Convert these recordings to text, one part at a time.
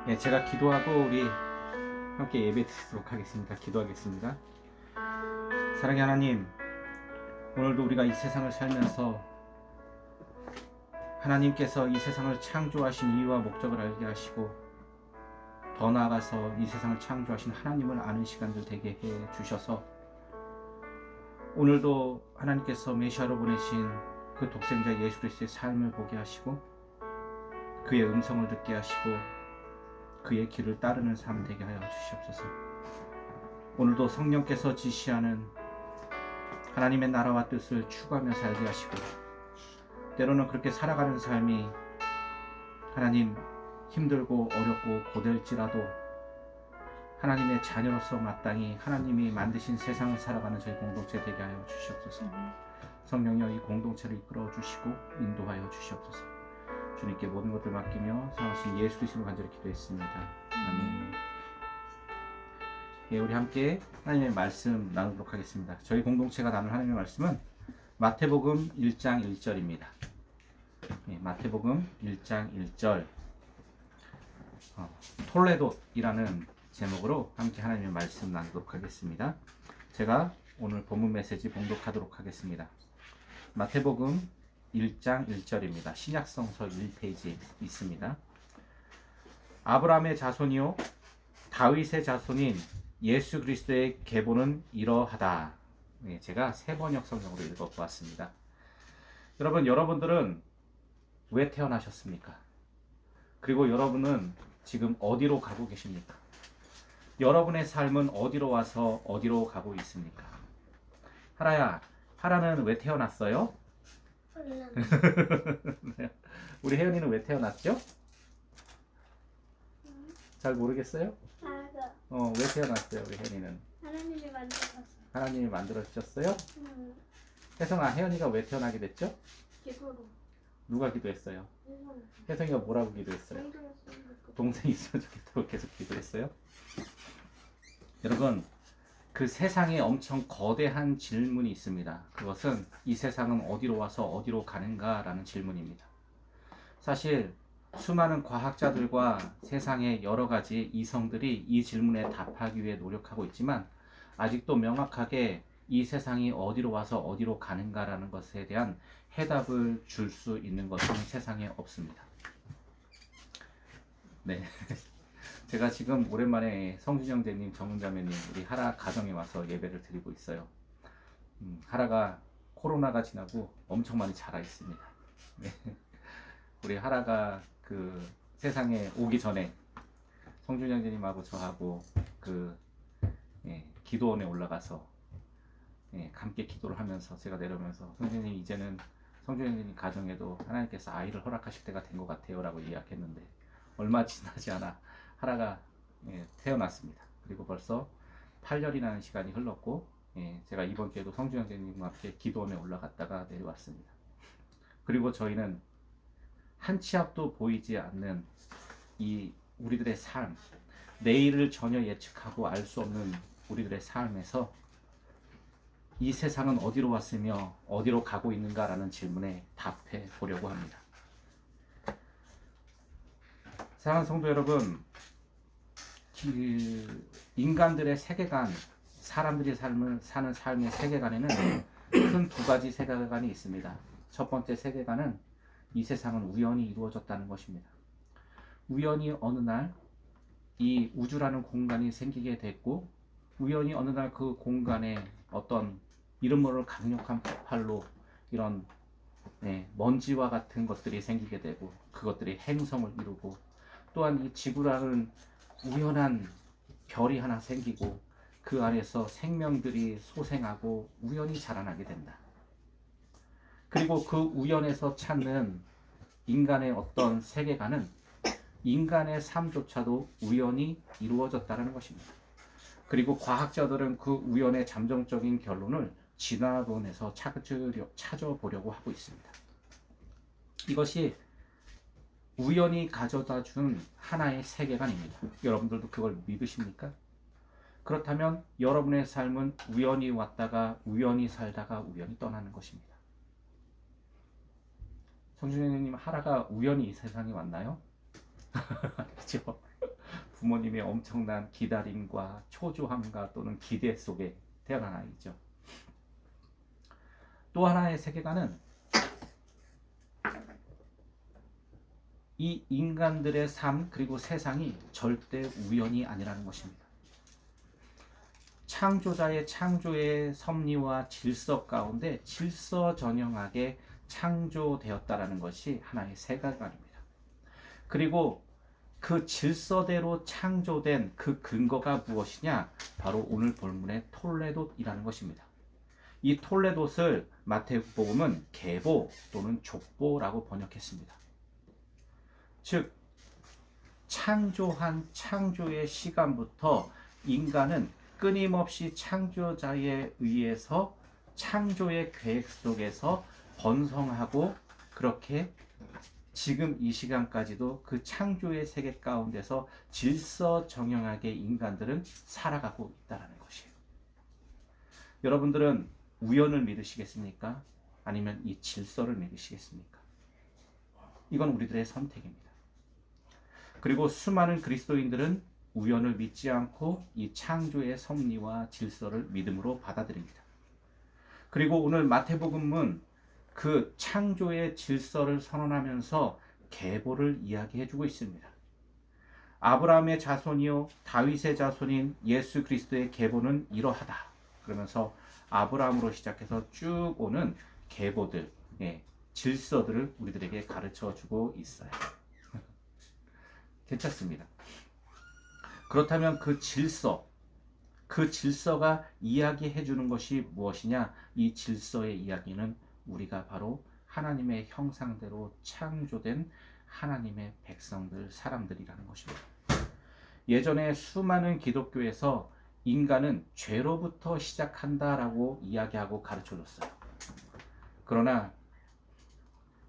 네, 제가 기도하고 우리 함께 예배 드리도록 하겠습니다. 기도하겠습니다. 사랑의 하나님, 오늘도 우리가 이 세상을 살면서 하나님께서 이 세상을 창조하신 이유와 목적을 알게 하시고 더 나아가서 이 세상을 창조하신 하나님을 아는 시간들 되게 해 주셔서 오늘도 하나님께서 메시아로 보내신 그 독생자 예수 그리스도의 삶을 보게 하시고 그의 음성을 듣게 하시고 그의 길을 따르는 삶 되게 하여 주시옵소서. 오늘도 성령께서 지시하는 하나님의 나라와 뜻을 추구하며 살게 하시고 때로는 그렇게 살아가는 삶이 하나님 힘들고 어렵고 고될지라도 하나님의 자녀로서 마땅히 하나님이 만드신 세상을 살아가는 저희 공동체 되게 하여 주시옵소서. 성령여 이 공동체를 이끌어 주시고 인도하여 주시옵소서. 주님께 모든 것들 맡기며 사랑하신 예수 그리스도로 간절히 기도했습니다. 아멘. 예, 우리 함께 하나님의 말씀 나누도록 하겠습니다. 저희 공동체가 나눌 하나님의 말씀은 마태복음 1장 1절입니다. 예, 마태복음 1장 1절 톨레도이라는 제목으로 함께 하나님의 말씀 나누도록 하겠습니다. 제가 오늘 본문 메시지 봉독하도록 하겠습니다. 마태복음 1장 1절입니다. 신약성서 1페이지에 있습니다. 아브라함의 자손이요 다윗의 자손인 예수 그리스도의 계보는 이러하다. 네, 제가 세번역 성경으로 읽어보았습니다. 여러분들은 왜 태어나셨습니까? 그리고 여러분은 지금 어디로 가고 계십니까? 여러분의 삶은 어디로 와서 어디로 가고 있습니까? 하라야, 하라는 왜 태어났어요? 우리 혜연이는 왜 태어났죠? 잘 모르겠어요? 왜 태어났어요, 우리 혜연이는? 하나님이 만들었어. 하나님이 만들어 주셨어요? 혜성아, 혜연이가 왜 태어나게 됐죠? 기도로. 누가 기도했어요? 혜성이가 뭐라고 기도했어요? 동생이 있으면 좋겠다고 계속 기도했어요? 여러분, 그 세상에 엄청 거대한 질문이 있습니다. 그것은 이 세상은 어디로 와서 어디로 가는가 라는 질문입니다. 사실 수많은 과학자들과 세상의 여러 가지 이성들이 이 질문에 답하기 위해 노력하고 있지만 아직도 명확하게 이 세상이 어디로 와서 어디로 가는가 라는 것에 대한 해답을 줄 수 있는 것은 세상에 없습니다. 네. 제가 지금 오랜만에 성준 형제님, 정은 자매님, 우리 하라 가정에 와서 예배를 드리고 있어요. 하라가 코로나가 지나고 엄청 많이 자라 있습니다. 네. 우리 하라가 그 세상에 오기 전에 성준 형제님하고 저하고 기도원에 올라가서 함께 기도를 하면서 제가 내려오면서 성준님 이제는 성준 형제님 가정에도 하나님께서 아이를 허락하실 때가 된 것 같아요 라고 이야기했는데 얼마 지나지 않아 하라가 태어났습니다. 그리고 벌써 8년이라는 시간이 흘렀고 제가 이번 주에도 성주 형제님과 함께 기도원에 올라갔다가 내려왔습니다. 그리고 저희는 한 치 앞도 보이지 않는 이 우리들의 삶, 내일을 전혀 예측하고 알 수 없는 우리들의 삶에서 이 세상은 어디로 왔으며 어디로 가고 있는가라는 질문에 답해 보려고 합니다. 사랑하는 성도 여러분, 인간들의 세계관, 사람들이 사는 삶의 세계관에는 큰 두 가지 세계관이 있습니다. 첫 번째 세계관은 이 세상은 우연히 이루어졌다는 것입니다. 우연히 어느 날 이 우주라는 공간이 생기게 됐고 우연히 어느 날 그 공간에 어떤 이름 모를 강력한 폭발로 이런 먼지와 같은 것들이 생기게 되고 그것들이 행성을 이루고 또한 이 지구라는 우연한 별이 하나 생기고 그 안에서 생명들이 소생하고 우연히 자라나게 된다. 그리고 그 우연에서 찾는 인간의 어떤 세계관은 인간의 삶조차도 우연히 이루어졌다는 것입니다. 그리고 과학자들은 그 우연의 잠정적인 결론을 진화론에서 찾아보려고 하고 있습니다. 이것이 우연히 가져다 준 하나의 세계관입니다. 여러분들도 그걸 믿으십니까? 그렇다면 여러분의 삶은 우연히 왔다가 우연히 살다가 우연히 떠나는 것입니다. 성준현님, 하라가 우연히 이 세상에 왔나요? 그렇죠? 부모님의 엄청난 기다림과 초조함과 또는 기대 속에 태어난 아이죠. 또 하나의 세계관은 이 인간들의 삶 그리고 세상이 절대 우연이 아니라는 것입니다. 창조자의 창조의 섭리와 질서 가운데 질서정연하게 창조되었다라는 것이 하나의 세계관입니다. 그리고 그 질서대로 창조된 그 근거가 무엇이냐? 바로 오늘 본문의 톨레돗이라는 것입니다. 이 톨레돗을 마태복음은 계보 또는 족보라고 번역했습니다. 즉 창조한 창조의 시간부터 인간은 끊임없이 창조자에 의해서 창조의 계획 속에서 번성하고 그렇게 지금 이 시간까지도 그 창조의 세계 가운데서 질서정연하게 인간들은 살아가고 있다는 것이에요. 여러분들은 우연을 믿으시겠습니까? 아니면 이 질서를 믿으시겠습니까? 이건 우리들의 선택입니다. 그리고 수많은 그리스도인들은 우연을 믿지 않고 이 창조의 섭리와 질서를 믿음으로 받아들입니다. 그리고 오늘 마태복음은 그 창조의 질서를 선언하면서 계보를 이야기해주고 있습니다. 아브라함의 자손이요 다윗의 자손인 예수 그리스도의 계보는 이러하다. 그러면서 아브라함으로 시작해서 쭉 오는 계보들, 질서들을 우리들에게 가르쳐주고 있어요. 괜찮습니다. 그렇다면 그 질서가 이야기해주는 것이 무엇이냐? 이 질서의 이야기는 우리가 바로 하나님의 형상대로 창조된 하나님의 백성들, 사람들이라는 것입니다. 예전에 수많은 기독교에서 인간은 죄로부터 시작한다라고 이야기하고 가르쳐줬어요. 그러나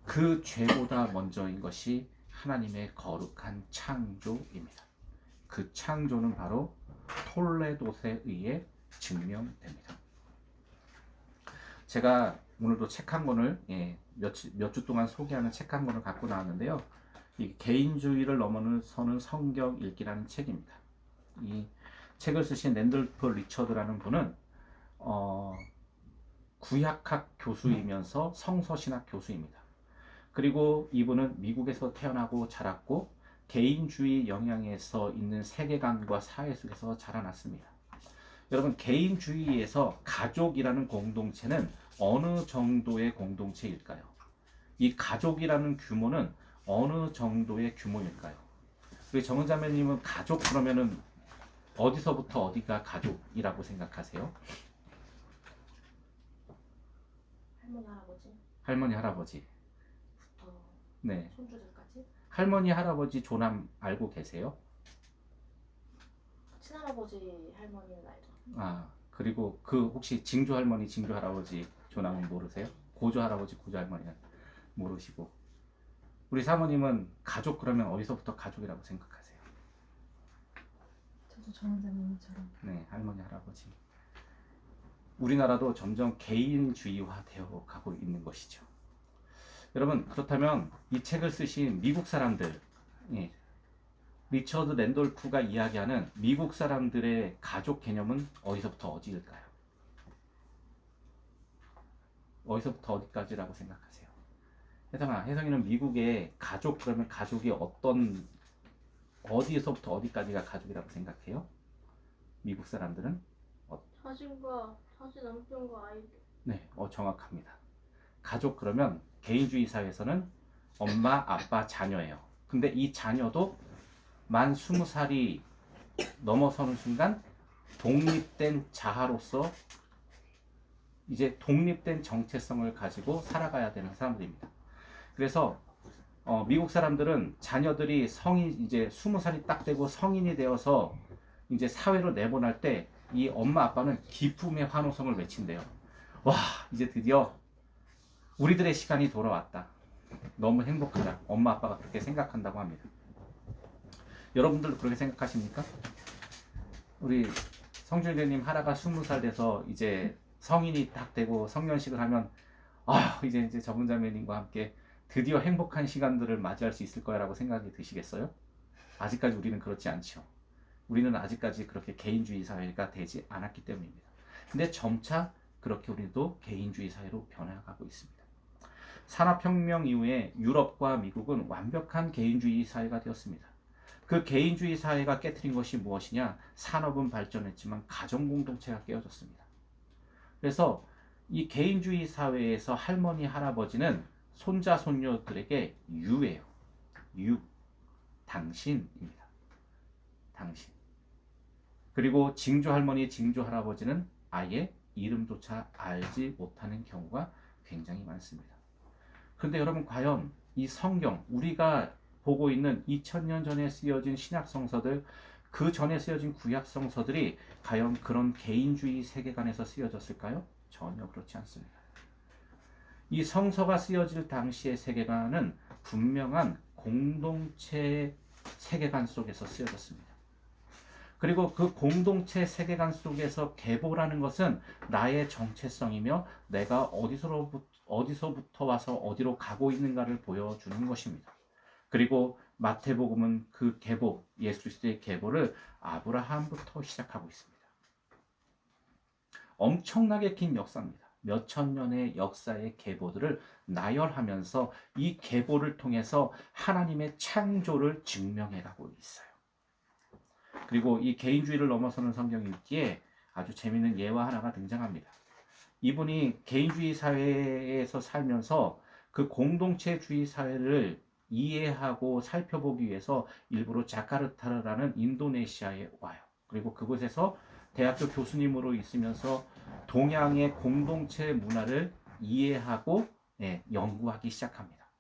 그 죄보다 먼저인 것이 하나님의 거룩한 창조입니다. 그 창조는 바로 톨레돗에 의해 증명됩니다. 제가 오늘도 책 한 권을 몇 주 동안 소개하는 책 한 권을 갖고 나왔는데요. 이 개인주의를 넘어서는 성경 읽기라는 책입니다. 이 책을 쓰신 랜돌프 리처드라는 분은 구약학 교수이면서 성서신학 교수입니다. 그리고 이분은 미국에서 태어나고 자랐고 개인주의 영향에서 있는 세계관과 사회 속에서 자라났습니다. 여러분, 개인주의에서 가족이라는 공동체는 어느 정도의 공동체일까요? 이 가족이라는 규모는 어느 정도의 규모일까요? 우리 정은자매님은 가족 그러면은 어디서부터 어디가 가족이라고 생각하세요? 할머니 할아버지 할머니 할아버지. 부터 네. 손주들까지 할머니 할아버지 조남 알고 계세요? 친할아버지 할머니는 알죠. 그리고 그 혹시 징조 할머니 징조 할아버지 조남은 모르세요? 고조 할아버지 고조 할머니는 모르시고, 우리 사모님은 가족 그러면 어디서부터 가족이라고 생각하세요? 저도 정원장님처럼. 네, 할머니 할아버지. 우리나라도 점점 개인주의화 되어 가고 있는 것이죠. 여러분, 그렇다면 이 책을 쓰신 미국 사람들, 리처드 랜돌프가 이야기하는 미국 사람들의 가족 개념은 어디서부터 어디일까요? 어디서부터 어디까지라고 생각하세요? 혜성이는 미국의 가족 그러면 가족이 어디서부터 어디까지가 가족이라고 생각해요? 미국 사람들은? 자신과 자신 남편과 아이들. 네, 정확합니다. 가족 그러면 개인주의 사회에서는 엄마, 아빠, 자녀예요. 근데 이 자녀도 만 20살이 넘어서는 순간 독립된 자아로서 이제 독립된 정체성을 가지고 살아가야 되는 사람들입니다. 그래서 미국 사람들은 자녀들이 이제 20살이 딱 되고 성인이 되어서 이제 사회로 내보낼 때 이 엄마 아빠는 기쁨의 환호성을 외친대요. 와, 이제 드디어 우리들의 시간이 돌아왔다. 너무 행복하다. 엄마 아빠가 그렇게 생각한다고 합니다. 여러분들도 그렇게 생각하십니까? 우리 성준대님 하라가 20살 돼서 이제 성인이 딱 되고 성년식을 하면 이제 정은자매님과 함께 드디어 행복한 시간들을 맞이할 수 있을 거야라고 생각이 드시겠어요? 아직까지 우리는 그렇지 않죠. 우리는 아직까지 그렇게 개인주의 사회가 되지 않았기 때문입니다. 근데 점차 그렇게 우리도 개인주의 사회로 변해가고 있습니다. 산업혁명 이후에 유럽과 미국은 완벽한 개인주의 사회가 되었습니다. 그 개인주의 사회가 깨트린 것이 무엇이냐? 산업은 발전했지만 가정 공동체가 깨어졌습니다. 그래서 이 개인주의 사회에서 할머니, 할아버지는 손자, 손녀들에게 유예요. 유, 당신입니다. 당신. 그리고 징조 할머니, 징조 할아버지는 아예 이름조차 알지 못하는 경우가 굉장히 많습니다. 그런데 여러분, 과연 이 성경, 우리가 보고 있는 2000년 전에 쓰여진 신약 성서들, 그 전에 쓰여진 구약 성서들이 과연 그런 개인주의 세계관에서 쓰여졌을까요? 전혀 그렇지 않습니다. 이 성서가 쓰여질 당시의 세계관은 분명한 공동체 세계관 속에서 쓰여졌습니다. 그리고 그 공동체 세계관 속에서 계보라는 것은 나의 정체성이며 내가 어디서부터 와서 어디로 가고 있는가를 보여주는 것입니다. 그리고 마태복음은 그 계보, 예수 그리스도의 계보를 아브라함부터 시작하고 있습니다. 엄청나게 긴 역사입니다. 몇천 년의 역사의 계보들을 나열하면서 이 계보를 통해서 하나님의 창조를 증명해가고 있어요. 그리고 이 개인주의를 넘어서는 성경 읽기에 아주 재미있는 예화 하나가 등장합니다. 이분이 개인주의 사회에서 살면서 그 공동체주의 사회를 이해하고 살펴보기 위해서 일부러 자카르타라는 인도네시아에 와요. 그리고 그곳에서 대학교 교수님으로 있으면서 동양의 공동체 문화를 이해하고 연구하기 시작합니다.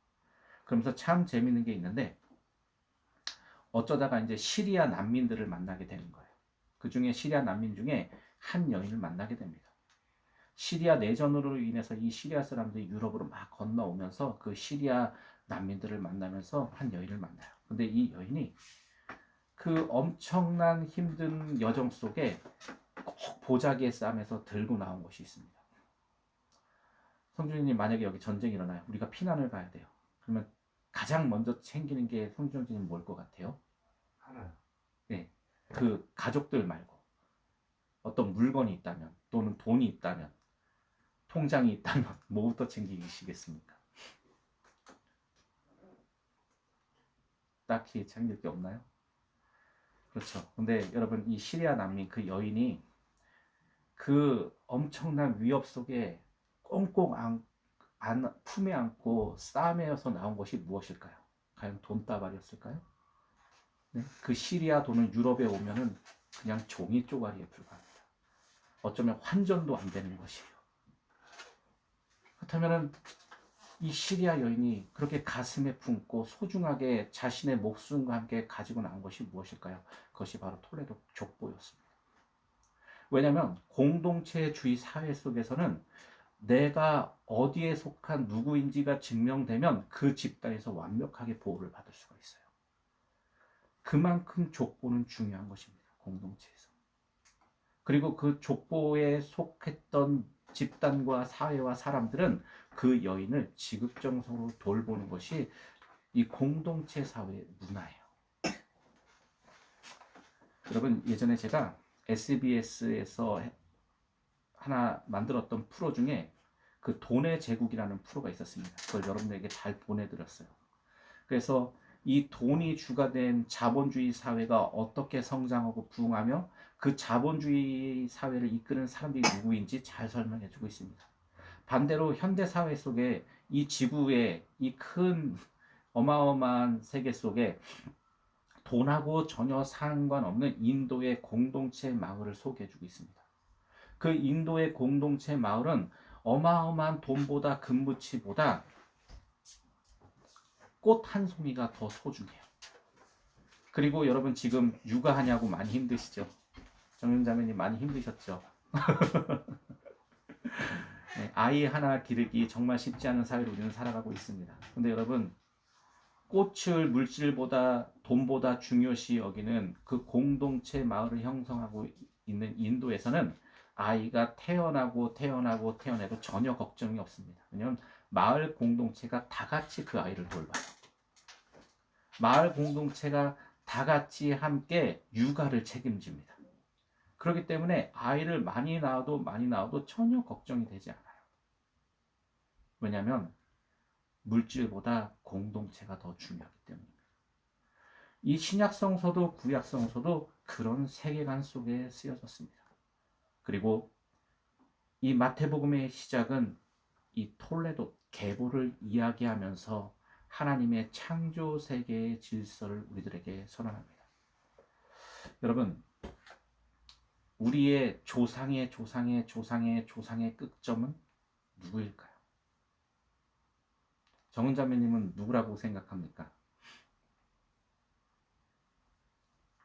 그러면서 참 재밌는 게 있는데 어쩌다가 이제 시리아 난민들을 만나게 되는 거예요. 그 중에 시리아 난민 중에 한 여인을 만나게 됩니다. 시리아 내전으로 인해서 이 시리아 사람들이 유럽으로 막 건너오면서 그 시리아 난민들을 만나면서 한 여인을 만나요. 근데 이 여인이 그 엄청난 힘든 여정 속에 꼭 보자기의 싸움에서 들고 나온 것이 있습니다. 성준이님, 만약에 여기 전쟁이 일어나요. 우리가 피난을 가야 돼요. 그러면 가장 먼저 챙기는 게 성준이님 뭘 것 같아요? 하나요. 네, 그 가족들 말고 어떤 물건이 있다면 또는 돈이 있다면 통장이 있다면 뭐부터 챙기시겠습니까? 딱히 챙길 게 없나요? 그렇죠. 근데 여러분, 이 시리아 난민 그 여인이 그 엄청난 위협 속에 꽁꽁 품에 안고 싸매어서 나온 것이 무엇일까요? 과연 돈다발이었을까요? 네? 그 시리아 돈은 유럽에 오면은 그냥 종이 쪼가리에 불과합니다. 어쩌면 환전도 안 되는 것이에요. 그렇다면은 이 시리아 여인이 그렇게 가슴에 품고 소중하게 자신의 목숨과 함께 가지고 나온 것이 무엇일까요? 그것이 바로 톨레도 족보였습니다. 왜냐하면 공동체주의 사회 속에서는 내가 어디에 속한 누구인지가 증명되면 그 집단에서 완벽하게 보호를 받을 수가 있어요. 그만큼 족보는 중요한 것입니다. 공동체에서. 그리고 그 족보에 속했던 집단과 사회와 사람들은 그 여인을 지극정성으로 돌보는 것이 이 공동체 사회의 문화예요. 여러분, 예전에 제가 SBS에서 하나 만들었던 프로 중에 그 돈의 제국이라는 프로가 있었습니다. 그걸 여러분들에게 잘 보내드렸어요. 그래서 이 돈이 주가 된 자본주의 사회가 어떻게 성장하고 부흥하며 그 자본주의 사회를 이끄는 사람들이 누구인지 잘 설명해주고 있습니다. 반대로 현대 사회 속에 이 지구의 이 큰 어마어마한 세계 속에 돈하고 전혀 상관없는 인도의 공동체 마을을 소개해주고 있습니다. 그 인도의 공동체 마을은 어마어마한 돈보다 금붙이보다 꽃 한 송이가 더 소중해요. 그리고 여러분, 지금 육아하냐고 많이 힘드시죠? 정윤자매님 많이 힘드셨죠? 네, 아이 하나 기르기 정말 쉽지 않은 사회로 우리는 살아가고 있습니다. 근데 여러분, 꽃을 물질보다 돈보다 중요시 여기는 그 공동체 마을을 형성하고 있는 인도에서는 아이가 태어나도 전혀 걱정이 없습니다. 왜냐하면 마을 공동체가 다 같이 그 아이를 돌봐요. 마을 공동체가 다 같이 함께 육아를 책임집니다. 그렇기 때문에 아이를 많이 낳아도 전혀 걱정이 되지 않아요. 왜냐하면 물질보다 공동체가 더 중요하기 때문입니다. 이 신약 성서도 구약 성서도 그런 세계관 속에 쓰여졌습니다. 그리고 이 마태복음의 시작은 이 톨레도 계보를 이야기하면서 하나님의 창조 세계의 질서를 우리들에게 선언합니다. 여러분, 우리의 조상의 조상의 조상의 조상의 끝점은 누구일까요? 정은자매님은 누구라고 생각합니까?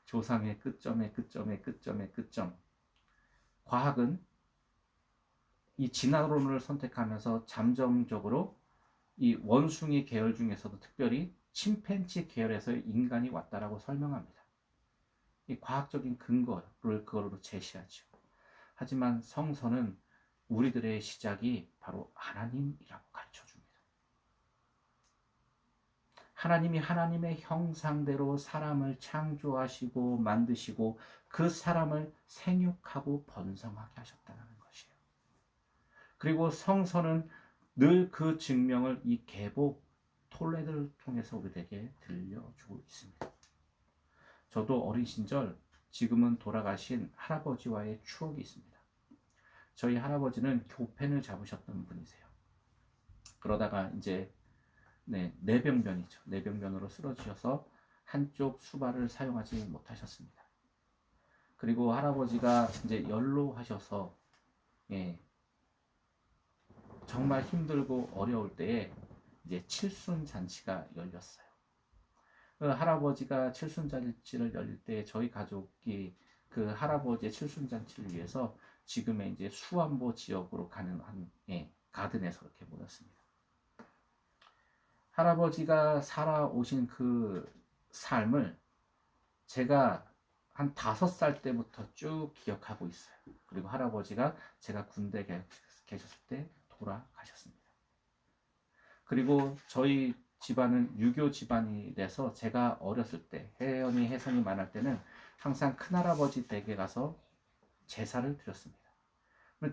조상의 끝점의 끝점의 끝점의 끝점. 과학은 이 진화론을 선택하면서 잠정적으로 이 원숭이 계열 중에서도 특별히 침팬지 계열에서 인간이 왔다라고 설명합니다. 이 과학적인 근거를 그걸로 제시하죠. 하지만 성서는 우리들의 시작이 바로 하나님이라고 가르쳐 줍니다. 하나님이 하나님의 형상대로 사람을 창조하시고 만드시고 그 사람을 생육하고 번성하게 하셨다는 것이에요. 그리고 성서는 늘 그 증명을 이 계보 톨레를 통해서 우리에게 들려주고 있습니다. 저도 어린 시절 지금은 돌아가신 할아버지와의 추억이 있습니다. 저희 할아버지는 교펜을 잡으셨던 분이세요. 그러다가 이제 뇌병변이죠. 뇌병변으로 쓰러지셔서 한쪽 수발을 사용하지 못하셨습니다. 그리고 할아버지가 이제 연로하셔서 정말 힘들고 어려울 때에 이제 칠순 잔치가 열렸어요. 그 할아버지가 칠순 잔치를 열릴 때 저희 가족이 그 할아버지의 칠순 잔치를 위해서 지금의 이제 수안보 지역으로 가는 한 가든에서 이렇게 모였습니다. 할아버지가 살아오신 그 삶을 제가 한 5살 때부터 쭉 기억하고 있어요. 그리고 할아버지가 제가 군대 계셨을 때 돌아가셨습니다. 그리고 저희 집안은 유교 집안이라서 제가 어렸을 때 혜연이 혜성이 많을 때는 항상 큰할아버지 댁에 가서 제사를 드렸습니다.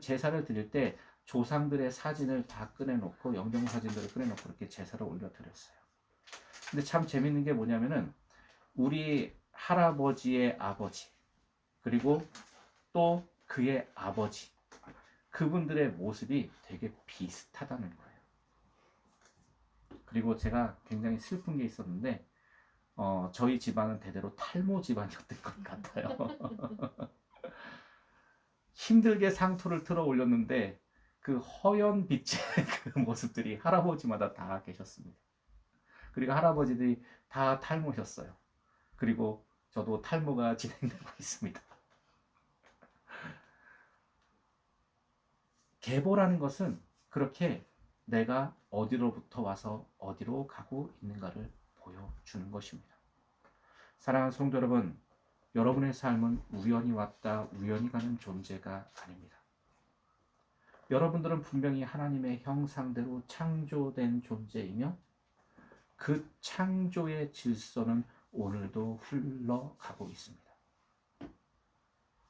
제사를 드릴 때 조상들의 사진을 다 꺼내놓고 영정사진들을 꺼내놓고 이렇게 제사를 올려드렸어요. 근데 참 재밌는 게 뭐냐면은 우리 할아버지의 아버지 그리고 또 그의 아버지 그분들의 모습이 되게 비슷하다는 거예요. 그리고 제가 굉장히 슬픈 게 있었는데 저희 집안은 대대로 탈모 집안이었던 것 같아요. 힘들게 상투를 틀어 올렸는데 그 허연 빛의 그 모습들이 할아버지마다 다 계셨습니다. 그리고 할아버지들이 다 탈모셨어요. 그리고 저도 탈모가 진행되고 있습니다. 계보라는 것은 그렇게 내가 어디로부터 와서 어디로 가고 있는가를 보여주는 것입니다. 사랑하는 성도 여러분, 여러분의 삶은 우연히 왔다 우연히 가는 존재가 아닙니다. 여러분들은 분명히 하나님의 형상대로 창조된 존재이며 그 창조의 질서는 오늘도 흘러가고 있습니다.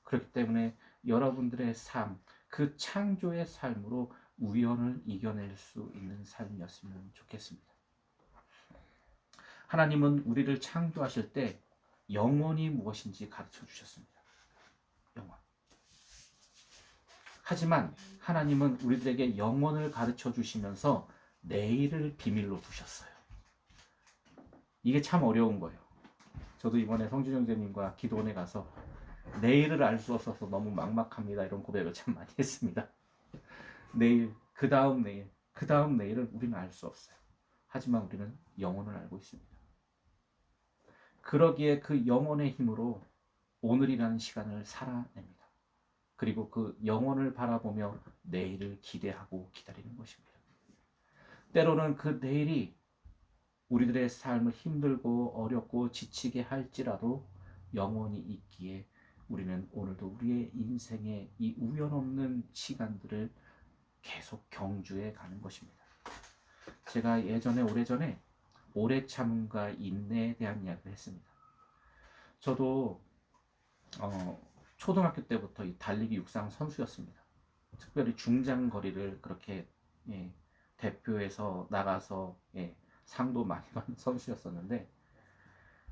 그렇기 때문에 여러분들의 삶, 그 창조의 삶으로 우연을 이겨낼 수 있는 삶이었으면 좋겠습니다. 하나님은 우리를 창조하실 때 영혼이 무엇인지 가르쳐 주셨습니다. 영혼. 하지만 하나님은 우리들에게 영혼을 가르쳐 주시면서 내일을 비밀로 두셨어요. 이게 참 어려운 거예요. 저도 이번에 성준 형제님과 기도원에 가서 내일을 알 수 없어서 너무 막막합니다. 이런 고백을 참 많이 했습니다. 내일, 그 다음 내일, 그 다음 내일은 우리는 알 수 없어요. 하지만 우리는 영혼을 알고 있습니다. 그러기에 그 영혼의 힘으로 오늘이라는 시간을 살아냅니다. 그리고 그 영혼을 바라보며 내일을 기대하고 기다리는 것입니다. 때로는 그 내일이 우리들의 삶을 힘들고 어렵고 지치게 할지라도 영원히 있기에 우리는 오늘도 우리의 인생의 이 우연 없는 시간들을 계속 경주해 가는 것입니다. 제가 예전에 오래전에 오래 참음과 인내에 대한 이야기를 했습니다. 저도 초등학교 때부터 이 달리기 육상 선수였습니다. 특별히 중장거리를 그렇게 예, 대표해서 나가서 예, 상도 많이 받은 선수였었는데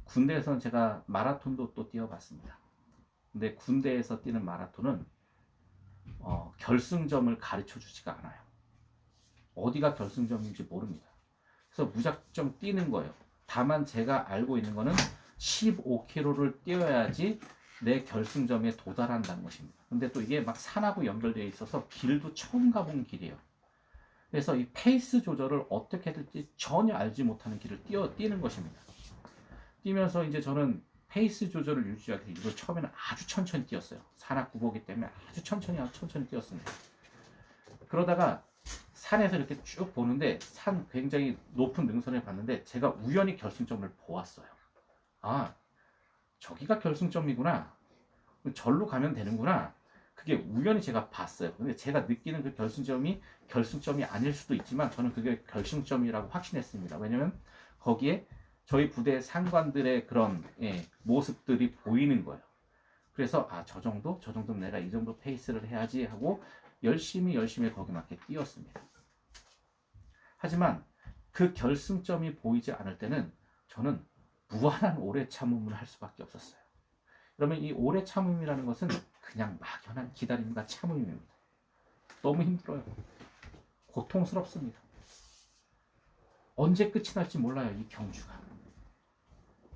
군대에서는 제가 마라톤도 또 뛰어봤습니다. 근데 군대에서 뛰는 마라톤은 결승점을 가르쳐 주지가 않아요. 어디가 결승점인지 모릅니다. 그래서 무작정 뛰는 거예요. 다만 제가 알고 있는 거는 15km를 뛰어야지 내 결승점에 도달한다는 것입니다. 근데 또 이게 막 산하고 연결되어 있어서 길도 처음 가본 길이에요. 그래서 이 페이스 조절을 어떻게 될지 전혀 알지 못하는 길을 뛰는 것입니다. 뛰면서 이제 저는 페이스 조절을 유지하기 위해서 이걸 처음에는 아주 천천히 뛰었어요. 산악구보기 때문에 아주 천천히 뛰었습니다. 그러다가 산에서 이렇게 쭉 보는데 산 굉장히 높은 능선에 봤는데 제가 우연히 결승점을 보았어요. 아, 저기가 결승점이구나. 절로 가면 되는구나. 그게 우연히 제가 봤어요. 근데 제가 느끼는 그 결승점이 아닐 수도 있지만 저는 그게 결승점이라고 확신했습니다. 왜냐면 거기에 저희 부대 상관들의 그런 모습들이 보이는 거예요. 그래서 저 정도면 내가 이 정도 페이스를 해야지 하고 열심히 거기 맞게 뛰었습니다. 하지만 그 결승점이 보이지 않을 때는 저는 무한한 오래 참음을 할 수밖에 없었어요. 그러면 이 오래 참음이라는 것은 그냥 막연한 기다림과 참음입니다. 너무 힘들어요. 고통스럽습니다. 언제 끝이 날지 몰라요, 이 경주가.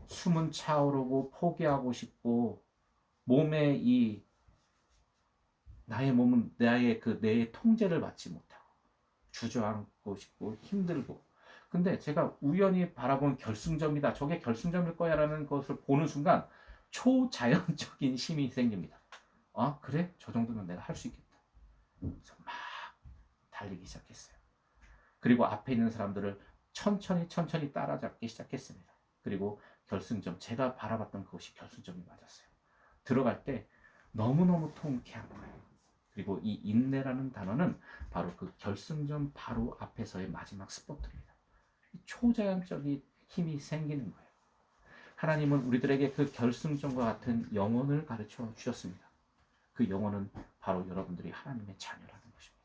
숨은 차오르고 포기하고 싶고 몸에 나의 몸은 나의 뇌의 통제를 받지 못하고 주저앉고 싶고 힘들고 근데 제가 우연히 바라본 결승점이다. 저게 결승점일 거야 라는 것을 보는 순간 초자연적인 힘이 생깁니다. 그래? 저 정도면 내가 할 수 있겠다. 그래서 막 달리기 시작했어요. 그리고 앞에 있는 사람들을 천천히 따라잡기 시작했습니다. 그리고 결승점, 제가 바라봤던 그것이 결승점이 맞았어요. 들어갈 때 너무너무 통쾌한 거예요. 그리고 이 인내라는 단어는 바로 그 결승점 바로 앞에서의 마지막 스포트입니다. 초자연적인 힘이 생기는 거예요. 하나님은 우리들에게 그 결승점과 같은 영혼을 가르쳐 주셨습니다. 그 영혼은 바로 여러분들이 하나님의 자녀라는 것입니다.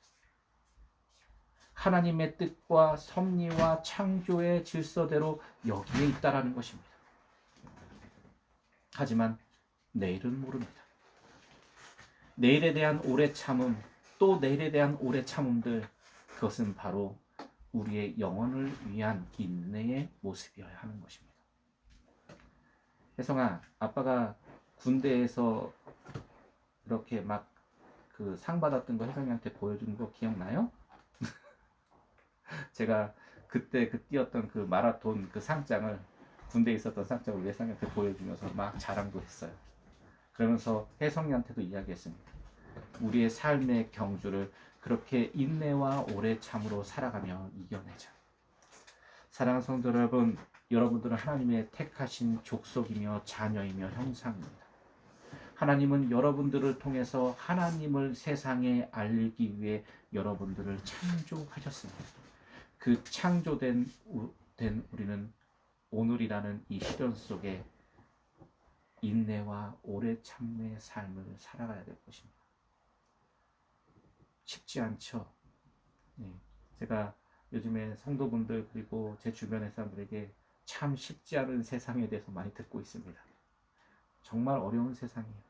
하나님의 뜻과 섭리와 창조의 질서대로 여기에 있다라는 것입니다. 하지만 내일은 모릅니다. 내일에 대한 오래 참음, 또 내일에 대한 오래 참음들, 그것은 바로 우리의 영혼을 위한 인내의 모습이어야 하는 것입니다. 혜성아, 아빠가 군대에서 이렇게 막 그 상 받았던 거 혜성이한테 보여준 거 기억나요? 제가 그때 뛰었던 그 마라톤 그 상장을 군대에 있었던 상장을 혜성이한테 보여주면서 막 자랑도 했어요. 그러면서 혜성이한테도 이야기했습니다. 우리의 삶의 경주를 그렇게 인내와 오래 참으로 살아가며 이겨내자. 사랑하는 성도 여러분, 여러분들은 하나님의 택하신 족속이며 자녀이며 형상입니다. 하나님은 여러분들을 통해서 하나님을 세상에 알리기 위해 여러분들을 창조하셨습니다. 그 창조된 우리는 오늘이라는 이 시련 속에 인내와 오래 참음의 삶을 살아가야 될 것입니다. 쉽지 않죠. 제가 요즘에 성도분들 그리고 제 주변의 사람들에게 참 쉽지 않은 세상에 대해서 많이 듣고 있습니다. 정말 어려운 세상이에요.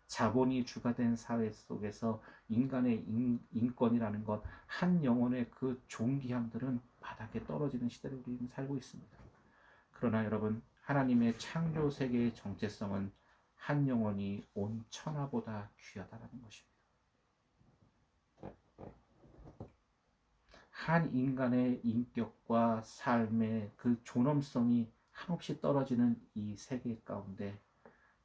자본이 주가 된 사회 속에서 인간의 인권이라는 것, 한 영혼의 그 존귀함들은 바닥에 떨어지는 시대를 우리는 살고 있습니다. 그러나 여러분, 하나님의 창조 세계의 정체성은 한 영혼이 온 천하보다 귀하다는 것입니다. 한 인간의 인격과 삶의 그 존엄성이 한없이 떨어지는 이 세계 가운데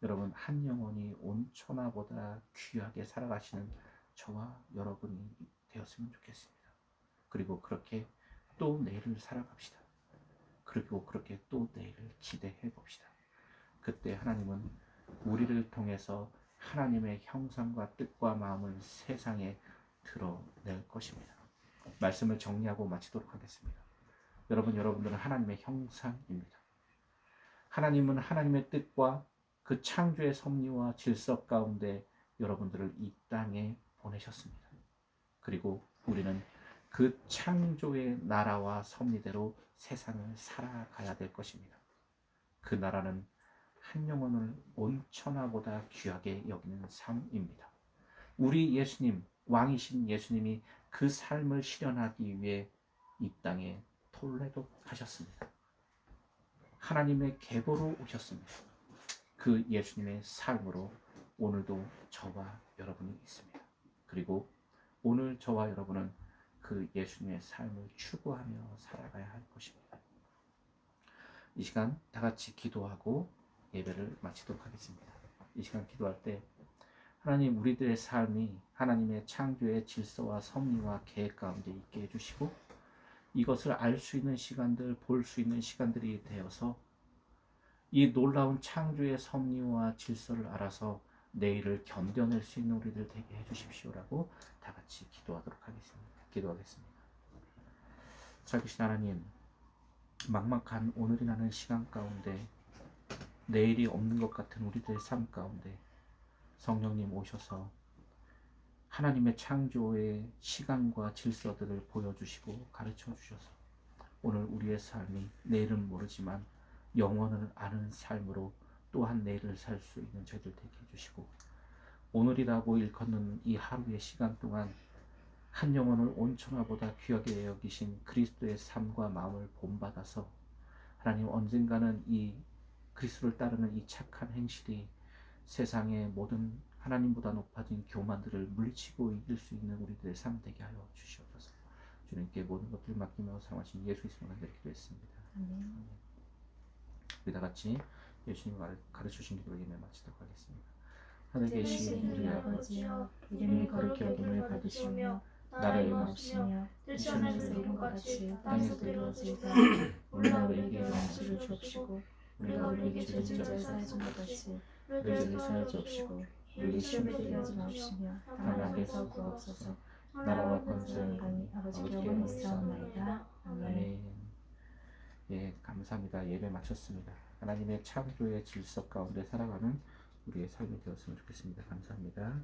여러분, 한 영혼이 온 천하보다 귀하게 살아가시는 저와 여러분이 되었으면 좋겠습니다. 그리고 그렇게 또 내일을 살아갑시다. 그리고 그렇게 또 내일을 기대해 봅시다. 그때 하나님은 우리를 통해서 하나님의 형상과 뜻과 마음을 세상에 드러낼 것입니다. 말씀을 정리하고 마치도록 하겠습니다. 여러분들은 하나님의 형상입니다. 하나님은 하나님의 뜻과 그 창조의 섭리와 질서 가운데 여러분들을 이 땅에 보내셨습니다. 그리고 우리는 그 창조의 나라와 섭리대로 세상을 살아가야 될 것입니다. 그 나라는 한 영혼을 온 천하보다 귀하게 여기는 삶입니다. 우리 예수님, 왕이신 예수님이 그 삶을 실현하기 위해 이 땅에 톨레독하셨습니다. 하나님의 계보로 오셨습니다. 그 예수님의 삶으로 오늘도 저와 여러분이 있습니다. 그리고 오늘 저와 여러분은 그 예수님의 삶을 추구하며 살아가야 할 것입니다. 이 시간 다 같이 기도하고 예배를 마치도록 하겠습니다. 이 시간 기도할 때 하나님, 우리들의 삶이 하나님의 창조의 질서와 섭리와 계획 가운데 있게 해주시고 이것을 알 수 있는 시간들, 볼 수 있는 시간들이 되어서 이 놀라운 창조의 섭리와 질서를 알아서 내일을 견뎌낼 수 있는 우리들 되게 해주십시오라고 다 같이 기도하도록 하겠습니다. 기도하겠습니다. 살아계신 하나님, 막막한 오늘이라는 시간 가운데 내일이 없는 것 같은 우리들의 삶 가운데 성령님 오셔서 하나님의 창조의 시간과 질서들을 보여주시고 가르쳐 주셔서 오늘 우리의 삶이 내일은 모르지만 영원을 아는 삶으로 또한 내일을 살 수 있는 저희들 되게 해주시고 오늘이라고 일컫는 이 하루의 시간 동안 한 영혼을 온 천하보다 귀하게 여기신 그리스도의 삶과 마음을 본받아서 하나님 언젠가는 이 그리스도를 따르는 이 착한 행실이 세상의 모든 하나님보다 높아진 교만들을 물리치고 이길 수 있는 우리들의 삶 되게 하여 주시옵소서. 주님께 모든 것들을 맡기며 사랑하신 예수 그리스도로 기도했습니다. 아멘. 우리 다 같이 예수님 가르쳐주신 기도를 예배 마치도록 하겠습니다. 하늘에 계신 우리 아버지여, 이름이 거룩히 여김을 받으시며 나라의 영광이시며 뜻이 하늘에서 이룬 것 같이 땅에서도 이루어지이다. 오늘 우리에게 양식을 주옵시고 우리가 우리에게 죄진 자를 사하지 것 같이 우리 죄를 사하여 주옵시고 우리 시험에 들게 하지 마옵시며 다만 악에서 구하옵소서. 나라와 권세와 영광이 아버지께 영원히 있사옵나이다. 아멘. 예, 감사합니다. 예배 마쳤습니다. 하나님의 창조의 질서 가운데 살아가는 우리의 삶이 되었으면 좋겠습니다. 감사합니다.